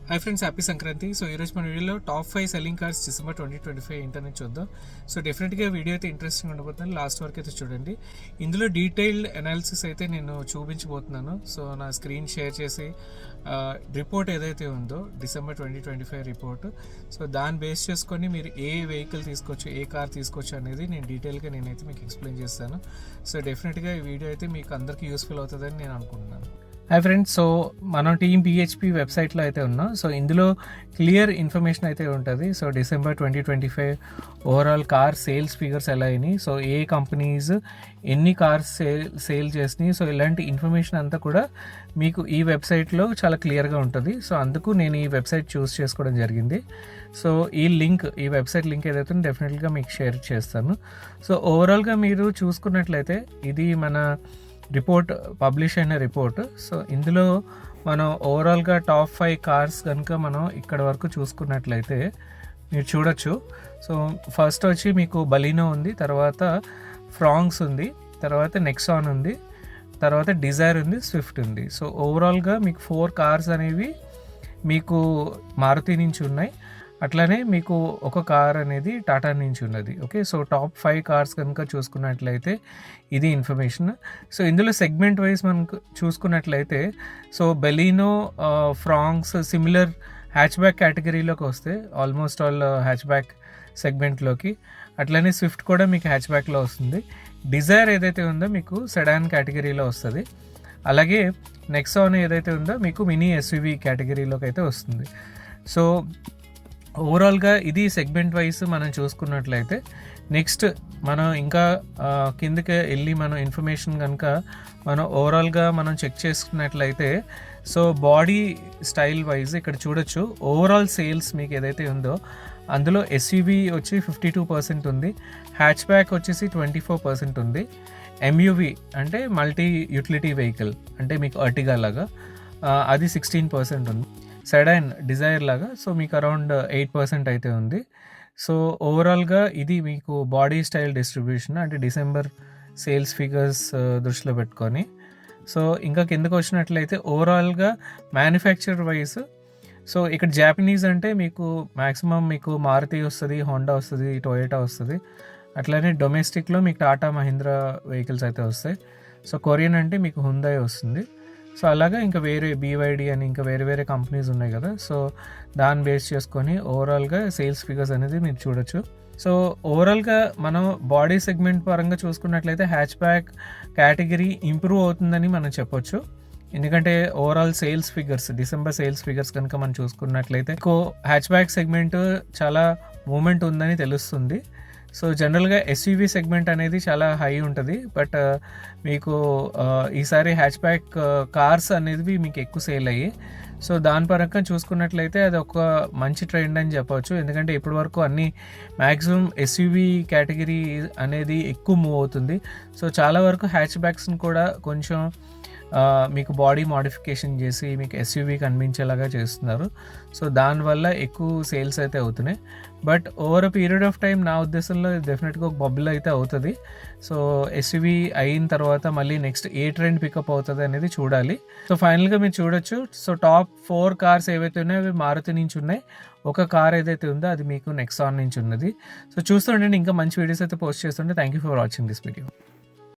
Hi friends, happy Sankranti. So ఈరోజు మన వీడియోలో టాప్ 5 సెల్లింగ్ కార్స్ డిసెంబర్ 2025 ఏంటనేది చూద్దాం. సో డెఫినెట్గా వీడియో అయితే ఇంట్రెస్టింగ్ ఉండబోతుంది. లాస్ట్ వరకు అయితే చూడండి. ఇందులో డీటెయిల్డ్ అనాలిసిస్ అయితే నేను చూపించబోతున్నాను. సో నా స్క్రీన్ షేర్ చేసి రిపోర్ట్ ఏదైతే ఉందో డిసెంబర్ 2025 రిపోర్ట్, సో దాన్ని బేస్ చేసుకొని మీరు ఏ వెహికల్ తీసుకోవచ్చు, ఏ కార్ తీసుకోవచ్చు అనేది నేను డీటెయిల్గా నేనైతే మీకు ఎక్స్ప్లెయిన్ చేస్తాను. సో డెఫినెట్గా ఈ వీడియో అయితే మీకు అందరికీ యూస్ఫుల్ అవుతుందని నేను అనుకుంటున్నాను. హాయ్ ఫ్రెండ్స్, సో మనం టీమ్ పిహెచ్పి వెబ్సైట్లో అయితే ఉన్నాం. సో ఇందులో క్లియర్ ఇన్ఫర్మేషన్ అయితే ఉంటుంది. So December 2025 overall car sales figures ఎలా అయినాయి, సో ఏ కంపెనీస్ ఎన్ని కార్స్ సేల్ చేసినాయి, సో ఇలాంటి ఇన్ఫర్మేషన్ అంతా కూడా మీకు ఈ వెబ్సైట్లో చాలా క్లియర్గా ఉంటుంది. సో అందుకు నేను ఈ వెబ్సైట్ చూస్ చేసుకోవడం జరిగింది. సో ఈ వెబ్సైట్ లింక్ ఏదైతే డెఫినెట్గా మీకు షేర్ చేస్తాను. సో ఓవరాల్గా మీరు చూసుకున్నట్లయితే ఇది మన రిపోర్ట్, పబ్లిష్ అయిన రిపోర్ట్. సో ఇందులో మనం ఓవరాల్గా టాప్ 5 కార్స్ కనుక మనం ఇక్కడ వరకు చూసుకున్నట్లయితే మీరు చూడొచ్చు. సో ఫస్ట్ వచ్చి మీకు బలీనో ఉంది, తర్వాత ఫ్రాంక్స్ ఉంది, తర్వాత నెక్సాన్ ఉంది, తర్వాత డిజైర్ ఉంది, స్విఫ్ట్ ఉంది. సో ఓవరాల్గా మీకు 4 కార్స్ అనేవి మీకు మారుతి నుంచి ఉన్నాయి. అట్లానే మీకు ఒక కార్ అనేది టాటా నుంచి ఉన్నది. ఓకే, సో టాప్ 5 కార్స్ కనుక చూసుకున్నట్లయితే ఇది ఇన్ఫర్మేషన్. సో ఇందులో సెగ్మెంట్ వైజ్ మనకు చూసుకున్నట్లయితే so Baleno, Fronx similar hatchback కేటగిరీలోకి వస్తే ఆల్మోస్ట్ ఆల్ హ్యాచ్ బ్యాక్ సెగ్మెంట్లోకి. అట్లనే స్విఫ్ట్ కూడా మీకు హ్యాచ్ బ్యాక్లో వస్తుంది. డిజైర్ ఏదైతే ఉందో మీకు సెడాన్ కేటగిరీలో వస్తుంది. అలాగే నెక్సాన్ ఏదైతే ఉందో మీకు మినీ ఎస్యూవీ కేటగిరీలోకి అయితే వస్తుంది. సో ఓవరాల్గా ఇది సెగ్మెంట్ వైజ్ మనం చూసుకున్నట్లయితే నెక్స్ట్ మనం ఇంకా కిందకి వెళ్ళి మనం ఇన్ఫర్మేషన్ కనుక మనం ఓవరాల్గా మనం చెక్ చేసుకున్నట్లయితే సో బాడీ స్టైల్ వైజ్ ఇక్కడ చూడొచ్చు. ఓవరాల్ సేల్స్ మీకు ఏదైతే ఉందో అందులో ఎస్యూవీ వచ్చి 52% ఉంది, హ్యాచ్ బ్యాక్ వచ్చేసి 24% ఉంది, ఎంయూవీ అంటే మల్టీ యూటిలిటీ వెహికల్ అంటే మీకు అర్టిగా లాగా అది 16% ఉంది, సెడాన్ డిజైర్ లాగా సో మీకు అరౌండ్ 8% అయితే ఉంది. సో ఓవరాల్గా ఇది మీకు బాడీ స్టైల్ డిస్ట్రిబ్యూషన్ అంటే డిసెంబర్ సేల్స్ ఫిగర్స్ దృష్టిలో పెట్టుకొని. సో ఇంకా కిందకు వచ్చినట్లయితే ఓవరాల్గా మ్యానుఫ్యాక్చర్ వైజ్ సో ఇక్కడ జాపనీస్ అంటే మీకు మ్యాక్సిమం మీకు మారుతి వస్తుంది, హోండా వస్తుంది, టొయోటా వస్తుంది. అట్లనే డొమెస్టిక్లో మీకు టాటా మహీంద్రా వెహికల్స్ అయితే వస్తాయి. సో కొరియన్ అంటే మీకు హుందాయ్ వస్తుంది. సో అలాగా ఇంకా వేరే బీవైడి అని ఇంకా వేరే వేరే కంపెనీస్ ఉన్నాయి కదా. సో దాన్ని బేస్ చేసుకొని ఓవరాల్గా సేల్స్ ఫిగర్స్ అనేది మీరు చూడొచ్చు. సో ఓవరాల్గా మనం బాడీ సెగ్మెంట్ పరంగా చూసుకున్నట్లయితే హ్యాచ్ బ్యాక్ కేటగిరీ ఇంప్రూవ్ అవుతుందని మనం చెప్పొచ్చు. ఎందుకంటే overall sales figures, December sales figures కనుక మనం చూసుకున్నట్లయితే హ్యాచ్ బ్యాక్ సెగ్మెంట్ చాలా మూమెంట్ ఉందని తెలుస్తుంది. సో జనరల్గా ఎస్యూవీ సెగ్మెంట్ అనేది చాలా హై ఉంటుంది, బట్ మీకు ఈసారి హ్యాచ్ బ్యాక్ కార్స్ అనేది మీకు ఎక్కువ సేల్ అయ్యి, సో దాని పరంగా చూసుకున్నట్లయితే అది ఒక మంచి ట్రెండ్ అని చెప్పవచ్చు. ఎందుకంటే ఇప్పటి వరకు అన్ని మ్యాక్సిమం ఎస్యూవీ కేటగిరీ అనేది ఎక్కువ మూవ్ అవుతుంది. సో చాలా వరకు హ్యాచ్ బ్యాక్స్ని కూడా కొంచెం మీకు బాడీ మోడిఫికేషన్ చేసి మీకు ఎస్యూవీ కనిపించేలాగా చేస్తున్నారు. సో దానివల్ల ఎక్కువ సేల్స్ అయితే అవుతున్నాయి. But over period of time నా ఉద్దేశంలో డెఫినెట్గా ఒక బబుల్ అయితే అవుతుంది. సో ఎస్యూవీ అయిన తర్వాత మళ్ళీ నెక్స్ట్ ఏ ట్రెండ్ పికప్ అవుతుంది అనేది చూడాలి. సో ఫైనల్గా మీరు చూడొచ్చు. సో టాప్ 4 కార్స్ ఏవైతే ఉన్నాయో అవి మారుతి నుంచి ఉన్నాయి. ఒక కార్ ఏదైతే ఉందో అది మీకు నెక్సాన్ నుంచి ఉన్నది. సో చూస్తుండండి, ఇంకా మంచి వీడియోస్ అయితే పోస్ట్ చేస్తుండే. Thank you for watching this video.